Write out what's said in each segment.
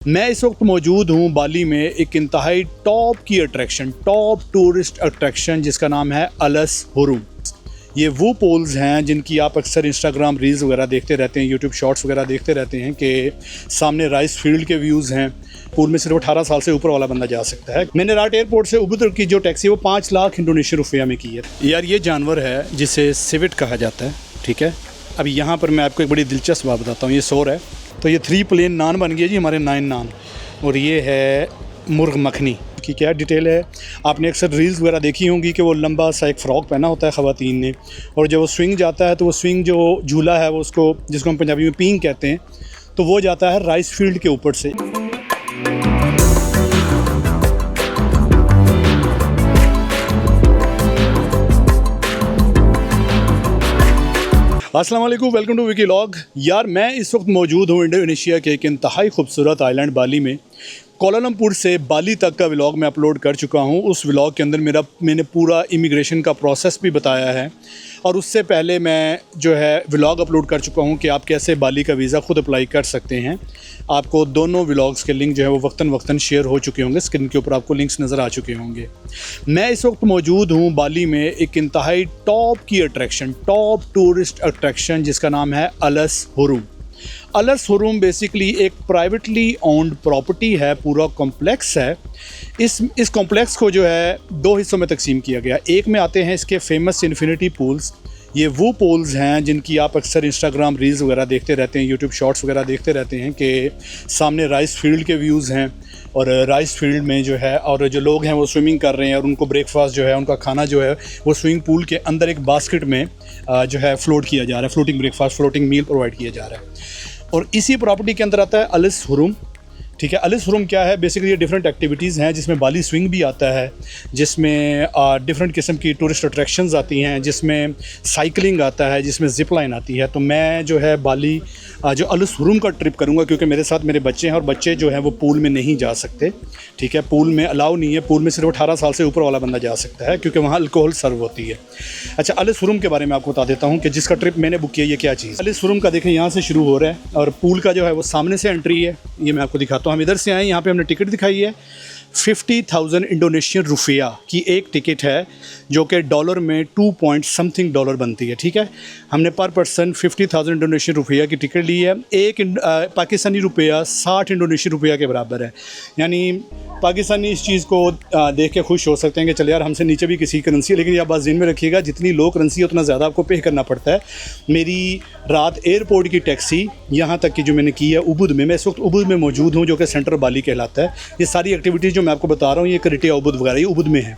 मैं इस वक्त मौजूद हूँ बाली में एक इंतहाई टॉप की अट्रैक्शन, टॉप टूरिस्ट अट्रैक्शन जिसका नाम है अलस हुरुम। ये वो पोल्स हैं जिनकी आप अक्सर इंस्टाग्राम रील्स वगैरह देखते रहते हैं, यूट्यूब शॉर्ट्स वगैरह देखते रहते हैं कि सामने राइस फील्ड के व्यूज़ हैं। पूल में सिर्फ 18 साल से ऊपर वाला बंदा जा सकता है। मैंने राट एयरपोर्ट से उबुद की जो टैक्सी वो 5 लाख इंडोनेशियन रुपया में की है। यार ये जानवर है जिसे सिविट कहा जाता है, ठीक है। अभी यहाँ पर मैं आपको एक बड़ी दिलचस्प बात बताता हूँ। ये सोर है, तो ये 3 प्लेन नान बन गया जी हमारे 9 नान। और ये है मुर्ग मखनी की क्या डिटेल है, आपने अक्सर रील्स वगैरह देखी होंगी कि वो लंबा सा एक फ़्रॉक पहना होता है ख़वातीन ने, और जब वो स्विंग जाता है तो वो स्विंग जो झूला है वो उसको, जिसको हम पंजाबी में पींग कहते हैं, तो वो जाता है राइस फील्ड के ऊपर से। अस्सलाम वालेकुम, वेलकम टू विकी व्लॉग। यार मैं इस वक्त मौजूद हूँ इंडोनेशिया के एक इंतहाई खूबसूरत आइलैंड बाली में। कोलालमपुर से बाली तक का व्लॉग मैं अपलोड कर चुका हूँ। उस व्लॉग के अंदर मैंने पूरा इमिग्रेशन का प्रोसेस भी बताया है, और उससे पहले मैं जो है व्लॉग अपलोड कर चुका हूँ कि आप कैसे बाली का वीज़ा ख़ुद अप्लाई कर सकते हैं। आपको दोनों व्लॉग्स के लिंक जो है वो वक्तन वक्तन शेयर हो चुके होंगे, स्क्रीन के ऊपर आपको लिंक्स नज़र आ चुके होंगे। मैं इस वक्त मौजूद हूँ बाली में एक इंतहाई टॉप की अट्रैक्शन, टॉप टूरिस्ट अट्रैक्शन जिसका नाम है अलस हुरुम। अलस हुरुम बेसिकली एक प्राइवेटली ओन्ड प्रॉपर्टी है, पूरा कॉम्प्लेक्स है। इस कॉम्प्लेक्स को जो है 2 हिस्सों में तकसीम किया गया। एक में आते हैं इसके फेमस इन्फिनिटी पूल्स। ये वो पूल्स हैं जिनकी आप अक्सर इंस्टाग्राम रील्स वगैरह देखते रहते हैं, यूट्यूब शॉर्ट्स वगैरह देखते रहते हैं कि सामने राइस फील्ड के व्यूज़ हैं, और राइस फील्ड में जो है और जो लोग हैं वो स्विमिंग कर रहे हैं, और उनको ब्रेकफास्ट जो है, उनका खाना जो है वो स्विमिंग पूल के अंदर एक बास्केट में जो है फ्लोट किया जा रहा है। Floating breakfast, floating meal provide किया जा रहा है। और इसी प्रॉपर्टी के अंदर आता है अलस हुरुम, ठीक है। अलस हुरुम क्या है, बेसिकली ये डिफरेंट एक्टिविटीज़ हैं जिसमें बाली स्विंग भी आता है, जिसमें डिफरेंट किस्म की टूरिस्ट अट्रैक्शंस आती हैं, जिसमें साइकिलिंग आता है, जिसमें ज़िप लाइन आती है। तो मैं जो है बाली जो अलस हुरुम का ट्रिप करूंगा, क्योंकि मेरे साथ मेरे बच्चे हैं और बच्चे जो हैं वो पूल में नहीं जा सकते, ठीक है। पूल में अलाउ नहीं है, पूल में सिर्फ 18 साल से ऊपर वाला बंदा जा सकता है, क्योंकि वहाँ अल्कोहल सर्व होती है। अच्छा, अलस हुरुम के बारे में आपको बता देता हूँ कि जिसका ट्रिप मैंने बुक किया ये क्या चीज़। अलस हुरुम का देखें यहाँ से शुरू हो रहा है, और पूल का जो है वो सामने से एंट्री है। ये मैं आपको दिखाता हूँ। हम इधर से आए, यहाँ पे हमने टिकट दिखाई है। 50,000 इंडोनेशियन रुपया की एक टिकट है, जो कि डॉलर में 2 पॉइंट समथिंग डॉलर बनती है, ठीक है। हमने पर पर्सन 50,000 इंडोनेशियन रुपया की टिकट ली है। एक पाकिस्तानी रुपया 60 इंडोनेशियन रुपया के बराबर है। यानी पाकिस्तानी इस चीज़ को देख के खुश हो सकते हैं कि चल यार हमसे नीचे भी किसी करेंसी है, लेकिन ये बात ज़हन में रखिएगा, जितनी लो करेंसी है उतना ज़्यादा आपको पे करना पड़ता है। मेरी रात एयरपोर्ट की टैक्सी यहाँ तक की जो मैंने की है उबुद में, मैं इस वक्त उबुद में मौजूद हूँ, जो कि सेंटर बाली कहलाता है। ये सारी एक्टिविटीज़ जो मैं आपको बता रहा हूँ ये करिटिया उबुद वगैरह ये उबुद में है।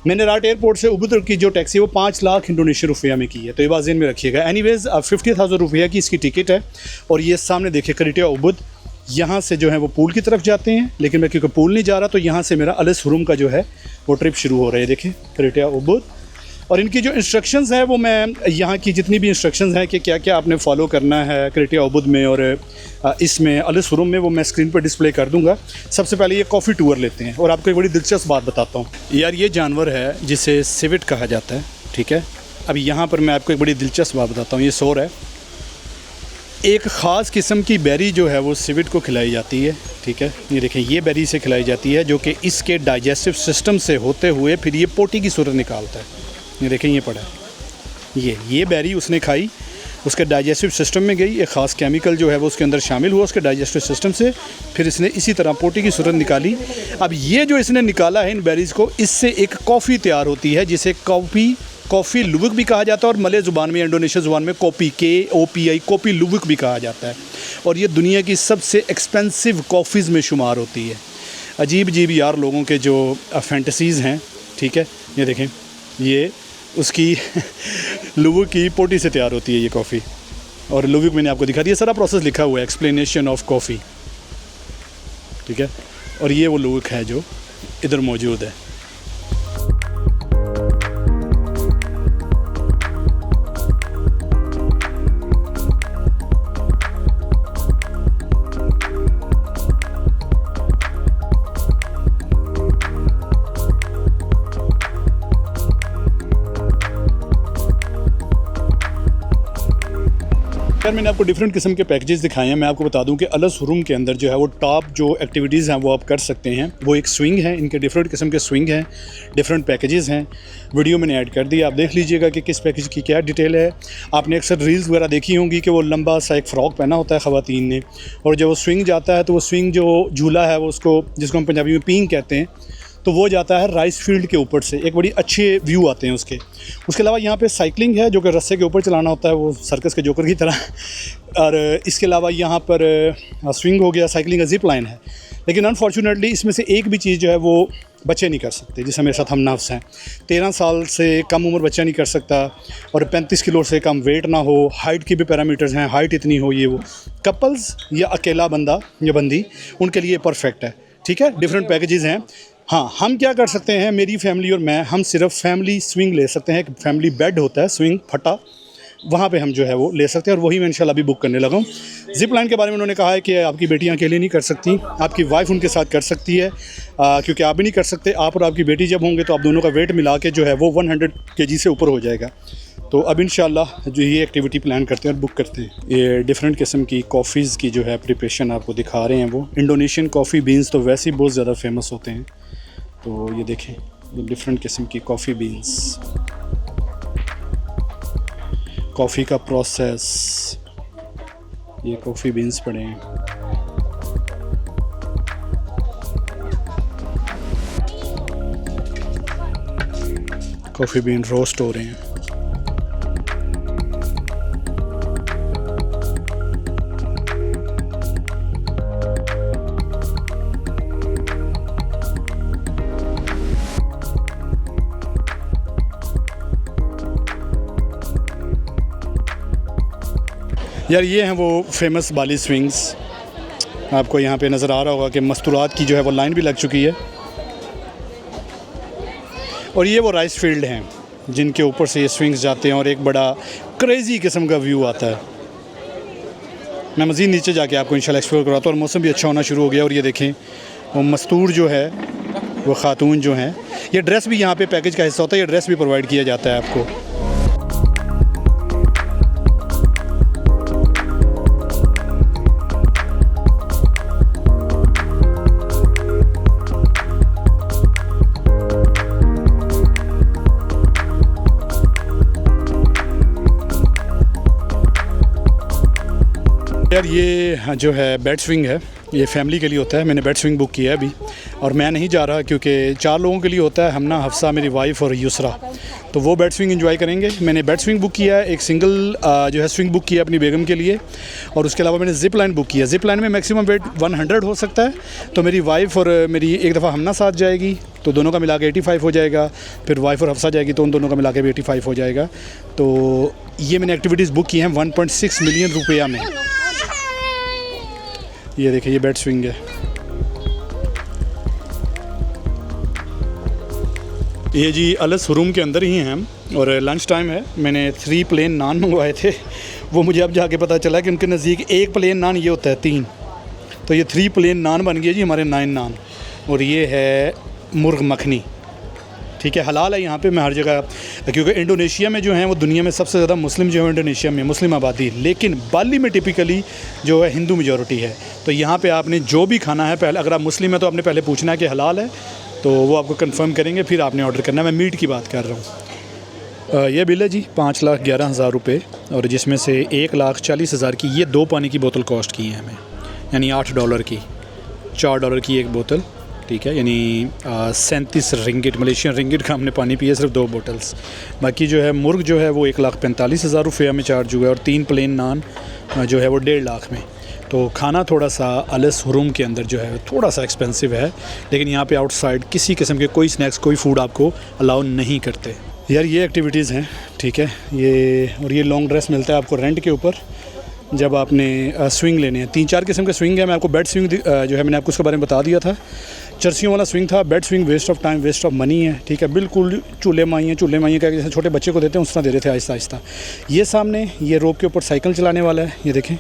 मैंने राट एयरपोर्ट से उबुद की जो टैक्सी वो 5 लाख इंडोनेशियन रुपया में की है, तो ये बात ज़हन में रखिएगा। एनीवेज़ 50,000 रुपया की इसकी टिकट है। और ये सामने देखिए करिटिया उबुद, यहाँ से जो है वो पूल की तरफ जाते हैं, लेकिन मैं क्योंकि पूल नहीं जा रहा तो यहाँ से मेरा अलस हुरुम का जो है वो ट्रिप शुरू हो रहा है। देखिए करिटिया उबुद, और इनकी जो इंस्ट्रक्शंस हैं वो मैं यहाँ की जितनी भी इंस्ट्रक्शंस हैं कि क्या क्या आपने फॉलो करना है करिटिया उबुद में और इसमें अलस हुरुम में, वो मैं स्क्रीन पर डिस्प्ले कर दूँगा। सबसे पहले ये कॉफ़ी टूर लेते हैं, और आपको एक बड़ी दिलचस्प बात बताता हूँ। यार ये जानवर है जिसे सिविट कहा जाता है, ठीक है। अभी यहाँ पर मैं आपको एक बड़ी दिलचस्प बात बताता हूँ। ये सोर है, एक ख़ास किस्म की बेरी जो है वो सिविट को खिलाई जाती है, ठीक है। ये देखें, ये बेरी से खिलाई जाती है, जो कि इसके डाइजेस्टिव सिस्टम से होते हुए फिर ये पोटी की सूरत निकालता है। ये देखें, ये पड़ा है, ये बेरी उसने खाई, उसके डाइजेस्टिव सिस्टम में गई, एक ख़ास केमिकल जो है वो उसके अंदर शामिल हुआ उसके डाइजेस्टिव सिस्टम से, फिर इसने इसी तरह पोटी की सूरत निकाली। अब ये जो इसने निकाला है इन बेरीज़ को, इससे एक कॉफ़ी तैयार होती है जिसे कॉफ़ी लुवक भी कहा जाता है, और मलय ज़ुबान में, इंडोनेशिया ज़ुबान में कॉपी KOPI कॉफ़ी लुवक भी कहा जाता है। और ये दुनिया की सबसे एक्सपेंसिव कॉफ़ीज़ में शुमार होती है। अजीब अजीब यार लोगों के जो फैंटसीज़ हैं, ठीक है। ये देखें, ये उसकी लुवक की पोटी से तैयार होती है ये कॉफ़ी, और लुवक मैंने आपको दिखा दिया, सारा प्रोसेस लिखा हुआ है, एक्सप्लेनेशन ऑफ कॉफ़ी, ठीक है। और ये वो लुवक है जो इधर मौजूद है। यार मैंने आपको डिफरेंट किस्म के पैकेजेस दिखाए हैं। मैं आपको बता दूं कि अलस रूम के अंदर जो है वो टॉप जो एक्टिविटीज़ हैं वो आप कर सकते हैं। वो एक स्विंग है, इनके डिफरेंट किस्म के स्विंग हैं, डिफरेंट पैकेजेस हैं। वीडियो मैंने ऐड कर दी, आप देख लीजिएगा कि किस पैकेज की क्या डिटेल है। आपने अक्सर रील्स वगैरह देखी होंगी कि वो लंबा सा एक फ़्रॉक पहना होता है ख़वातीन ने, और जब वो स्विंग जाता है तो वो स्विंग जो झूला है वो उसको, जिसको हम पंजाबी में पींग कहते हैं, तो वो जाता है राइस फील्ड के ऊपर से। एक बड़ी अच्छे व्यू आते हैं उसके। उसके अलावा यहाँ पे साइकिलिंग है जो कि रस्से के ऊपर चलाना होता है, वो सर्कस के जोकर की तरह। और इसके अलावा यहाँ पर स्विंग हो गया, साइकिलिंग का जिप लाइन है। लेकिन अनफॉर्चुनेटली इसमें से एक भी चीज़ जो है वो बच्चे नहीं कर सकते, जिससे मेरे साथ हम नफ्स हैं। 13 साल से कम उम्र बच्चा नहीं कर सकता, और 35 किलो से कम वेट ना हो। हाइट की भी पैरामीटर्स हैं, हाइट इतनी हो, ये वो। कपल्स या अकेला बंदा या बंदी, उनके लिए परफेक्ट है। ठीक है, डिफरेंट पैकेजेस हैं। हाँ, हम क्या कर सकते हैं, मेरी फैमिली और मैं, हम सिर्फ फैमिली स्विंग ले सकते हैं। एक फैमिली बेड होता है, स्विंग फटा, वहाँ पे हम जो है वो ले सकते हैं, और वही मैं इंशाल्लाह अभी बुक करने लगा हूँ। जिप लाइन के बारे में उन्होंने कहा है कि आपकी बेटियाँ अकेले नहीं कर सकती, आपकी वाइफ उनके साथ कर सकती है, क्योंकि आप भी नहीं कर सकते। आप और आपकी बेटी जब होंगे तो आप दोनों का वेट मिला के जो है वो 100 kg से ऊपर हो जाएगा। तो अब इंशाल्लाह जो ये एक्टिविटी प्लान करते हैं और बुक करते हैं। ये डिफरेंट किस्म की कॉफ़ीज़ की जो है प्रिपरेशन आपको दिखा रहे हैं। वो इंडोनेशियन कॉफ़ी बीन्स तो वैसे ही बहुत ज़्यादा फेमस होते हैं। तो ये देखें, ये डिफरेंट किस्म की कॉफ़ी बीन्स, कॉफ़ी का प्रोसेस, ये कॉफ़ी बीन्स पड़े हैं। कॉफ़ी बीन रोस्ट हो रहे हैं। यार ये हैं वो फेमस बाली स्विंग्स। आपको यहाँ पे नज़र आ रहा होगा कि मस्तूरात की जो है वो लाइन भी लग चुकी है। और ये वो राइस फील्ड हैं जिनके ऊपर से ये स्विंग्स जाते हैं, और एक बड़ा क्रेज़ी किस्म का व्यू आता है। मैं मज़ीद नीचे जाके आपको इंशाल्लाह एक्सप्लोर कराता हूँ। और मौसम भी अच्छा होना शुरू हो गया। और ये देखें, वो मस्तूर जो है वो ख़ातून जो हैं, ये ड्रेस भी यहाँ पे पैकेज का हिस्सा होता है। ये ड्रेस भी प्रोवाइड किया जाता है आपको। यार ये जो है बेड स्विंग है, ये फैमिली के लिए होता है। मैंने बेड स्विंग बुक किया है अभी, और मैं नहीं जा रहा क्योंकि 4 लोगों के लिए होता है, हमना, हफ्सा, मेरी वाइफ और युसरा। तो वो बेड स्विंग एंजॉय करेंगे। मैंने बेड स्विंग बुक किया है, एक सिंगल जो है स्विंग बुक किया अपनी बेगम के लिए, और उसके अलावा मैंने जिप लाइन बुक किया। जिप लाइन में मैक्सिमम वेट 100 हो सकता है। तो मेरी वाइफ और मेरी एक दफ़ा हमना साथ जाएगी, तो दोनों का मिला के 85 हो जाएगा। फिर वाइफ और हफ्सा जाएगी तो उन दोनों का मिला के भी 85 हो जाएगा। तो ये मैंने एक्टिविटीज़ बुक की हैं 1.6 मिलियन रुपया में। ये देखिए, ये बेड स्विंग है। ये जी अलस रूम के अंदर ही हैं हम, और लंच टाइम है। मैंने 3 प्लेन नान मंगवाए थे, वो मुझे अब जाके पता चला कि उनके नज़दीक 1 प्लेन नान ये होता है 3। तो ये 3 प्लेन नान बन गए जी हमारे 9 नान। और ये है मुर्ग मखनी। ठीक है, हलाल है यहाँ पे। मैं हर जगह, क्योंकि इंडोनेशिया में जो है वो दुनिया में सबसे ज़्यादा मुस्लिम जो है इंडोनेशिया में मुस्लिम आबादी, लेकिन बाली में टिपिकली जो है हिंदू मेजॉरिटी है। तो यहाँ पे आपने जो भी खाना है, पहले अगर आप मुस्लिम है तो आपने पहले पूछना है कि हलाल है, तो वो आपको कंफर्म करेंगे, फिर आपने ऑर्डर करना है। मैं मीट की बात कर रहा हूँ। ये बिल है जी 5,11,000 रुपये, और जिसमें से 1,40,000 की ये 2 पानी की बोतल कॉस्ट की है हमें, यानी $8 की, $4 की एक बोतल। ठीक है, यानी 37 रिंगिट, मलेशियन रिंगिट का हमने पानी पिया, सिर्फ 2 बोटल्स। बाकी जो है मुर्ग जो है वो 1,45,000 रुपये में चार्ज हुआ है, और 3 प्लेन नान जो है वो 1.5 लाख में। तो खाना थोड़ा सा अलस रूम के अंदर जो है थोड़ा सा एक्सपेंसिव है, लेकिन यहाँ पे आउटसाइड किसी किस्म के कोई स्नैक्स, कोई फूड आपको अलाउ नहीं करते। यार ये एक्टिविटीज़ हैं। ठीक है, ये लॉन्ग ड्रेस मिलता है आपको रेंट के ऊपर जब आपने स्विंग लेने हैं। 3-4 किस्म के स्विंग है। मैं आपको बेड स्विंग जो है मैंने आपको उसके बारे में बता दिया था। चर्सियों वाला स्विंग था। Bad swing waste of time, waste of money है। ठीक है, बिल्कुल चूल्हे माइयाँ का जैसे छोटे बच्चे को देते हैं उस तरह दे रहे थे आहिस्ता आहिस्ता। ये सामने ये रोप के ऊपर साइकिल चलाने वाला है, ये देखें।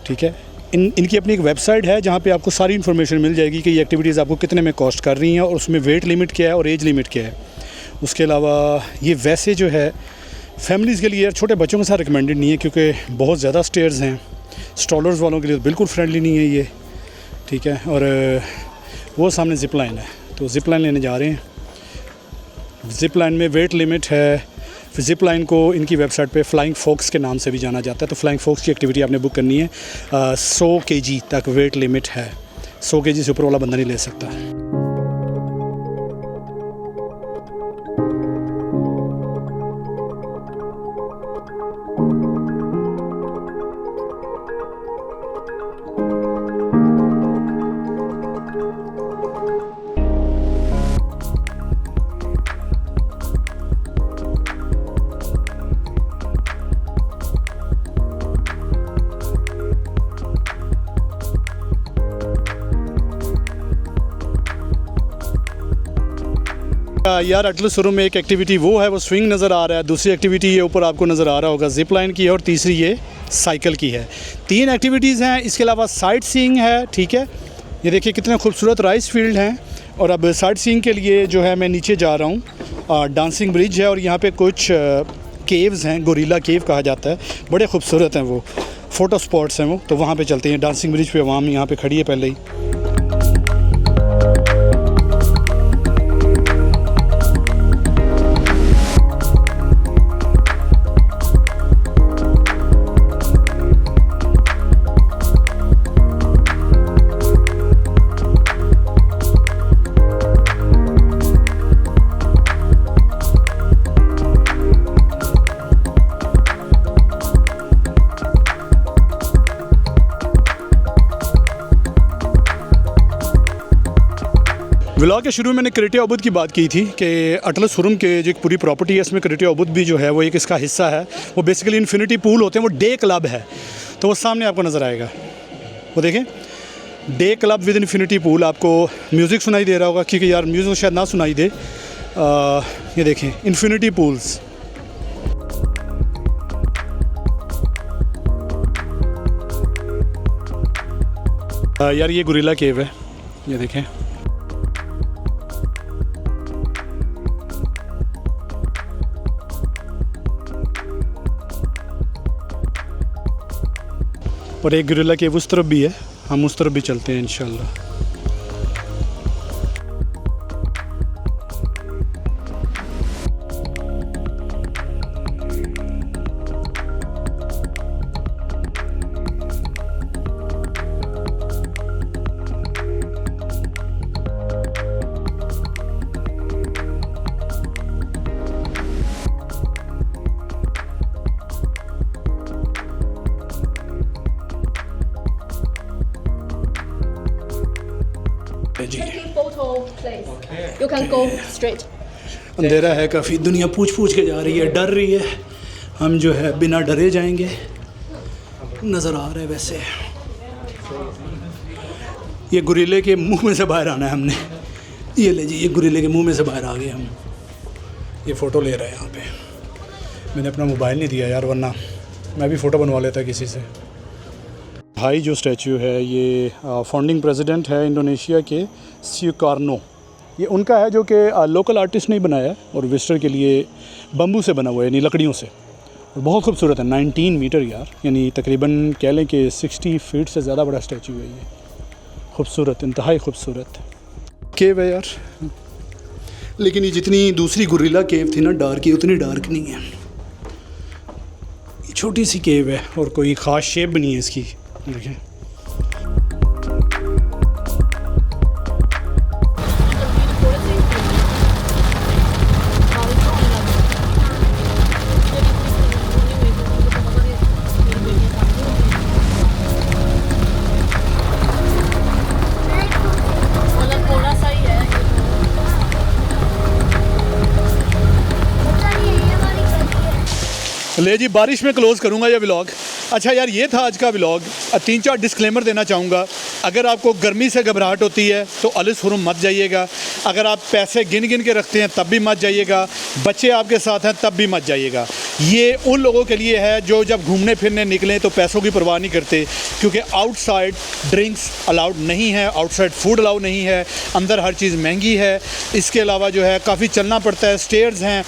ठीक है, इनकी अपनी एक वेबसाइट है जहाँ पे आपको सारी इन्फॉर्मेशन मिल जाएगी कि ये एक्टिविटीज़ आपको कितने में कॉस्ट कर रही हैं, और उसमें वेट लिमिट क्या है और एज लिमिट क्या है। उसके अलावा ये वैसे जो है फैमिलीज़ के लिए यार छोटे बच्चों के साथ रिकमेंडेड नहीं है, क्योंकि बहुत ज़्यादा स्टेयर्स हैं। स्ट्रॉलर्स वालों के लिए बिल्कुल फ्रेंडली नहीं है ये, ठीक है। और वो सामने ज़िप लाइन है, तो ज़िप लाइन लेने जा रहे हैं। ज़िप लाइन में वेट लिमिट है। ज़िप लाइन को इनकी वेबसाइट पे फ्लाइंग फॉक्स के नाम से भी जाना जाता है। तो फ्लाइंग फॉक्स की एक्टिविटी आपने बुक करनी है। 100 kg तक वेट लिमिट है, 100 kg से ऊपर वाला बंदा नहीं ले सकता। यार अटलस शुरू में एक एक्टिविटी वो है, वो स्विंग नज़र आ रहा है। दूसरी एक्टिविटी ये ऊपर आपको नज़र आ रहा होगा ज़िप लाइन की है, और तीसरी ये साइकिल की है। 3 एक्टिविटीज़ हैं। इसके अलावा साइट सीइंग है, ठीक है। ये देखिए कितने खूबसूरत राइस फील्ड हैं। और अब साइट सीइंग के लिए जो है मैं नीचे जा रहा हूँ। डांसिंग ब्रिज है और यहाँ पे कुछ केव्स हैं, गोरिल्ला केव कहा जाता है, बड़े खूबसूरत हैं वो, फ़ोटो स्पॉट्स हैं वो। तो वहाँ पे चलते हैं। डांसिंग ब्रिज पे अवाम यहाँ पे खड़ी है पहले ही। व्लॉग के शुरू में मैंने क्रेटिया उबुद की बात की थी कि अटलस हुरम के जो एक पूरी प्रॉपर्टी है इसमें क्रेटिया उबुद भी जो है वो एक इसका हिस्सा है। वो बेसिकली इन्फिनिटी पूल होते हैं, वो डे क्लब है। तो वो सामने आपको नज़र आएगा, वो देखें, day club with infinity pool. आपको म्यूज़िक सुनाई दे रहा होगा, क्योंकि यार म्यूज़िक शायद ना सुनाई दे। ये देखें इन्फिनिटी पूल्स। यार ये गोरिल्ला केव है, ये देखें। और एक गोरिल्ला केव उस तरफ भी है, हम उस तरफ भी चलते हैं इंशाल्लाह। जी You can go straight. अंधेरा है काफ़ी, दुनिया पूछ के जा रही है, डर रही है। हम जो है बिना डरे जाएंगे। नज़र आ रहा है वैसे। ये गोरिल्ले के मुंह में से बाहर आना है हमने। ये ले जी, ये गोरिल्ले के मुंह में से बाहर आ गए हम। ये फ़ोटो ले रहे हैं यहाँ पे। मैंने अपना मोबाइल नहीं दिया यार, वरना मैं भी फ़ोटो बनवा लेता किसी से। भाई जो स्टैचू है ये फाउंडिंग प्रेसिडेंट है इंडोनेशिया के, सुकार्नो। ये उनका है जो कि लोकल आर्टिस्ट ने बनाया है और विजिटर के लिए बम्बू से बना हुआ है, यानी लकड़ियों से। और बहुत खूबसूरत है, 19 मीटर यार, यानी तकरीबन कह लें कि 60 फीट से ज़्यादा बड़ा स्टैचू है ये। खूबसूरत, इंतहाई खूबसूरत केव है यार। लेकिन ये जितनी दूसरी गोरिल्ला केव थी ना डार्क, ये उतनी डार्क नहीं है। ये छोटी सी केव है और कोई ख़ास शेप भी नहीं है इसकी, देखें। ले जी, बारिश में क्लोज़ करूँगा ये व्लॉग। अच्छा यार, ये था आज का व्लॉग। 3-4 डिस्क्लेमर देना चाहूँगा। अगर आपको गर्मी से घबराहट होती है तो अलिस हुरम मत जाइएगा। अगर आप पैसे गिन के रखते हैं तब भी मत जाइएगा। बच्चे आपके साथ हैं तब भी मत जाइएगा। ये उन लोगों के लिए है जो जब घूमने फिरने निकलें तो पैसों की परवाह नहीं करते, क्योंकि आउटसाइड ड्रिंक्स अलाउड नहीं है, आउटसाइड फूड अलाउड नहीं है, अंदर हर चीज़ महंगी है। इसके अलावा जो है काफ़ी चलना पड़ता है, स्टेयर्स हैं,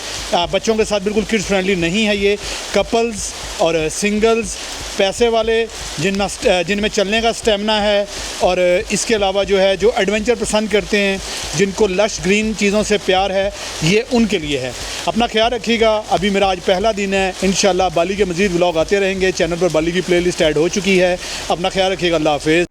बच्चों के साथ बिल्कुल किड्स फ्रेंडली नहीं है ये। कपल्स और सिंगल्स, पैसे वाले जिनमें चलने का स्टेमिना है, और इसके अलावा जो है जो एडवेंचर पसंद करते हैं, जिनको लश ग्रीन चीज़ों से प्यार है, ये उनके लिए है। अपना ख्याल रखिएगा। अभी मेरा आज पहला दिन है, इंशाल्लाह बाली के मज़ीद व्लॉग आते रहेंगे। चैनल पर बाली की प्लेलिस्ट ऐड हो चुकी है। अपना ख्याल रखिएगा। अल्लाह हाफ़िज़।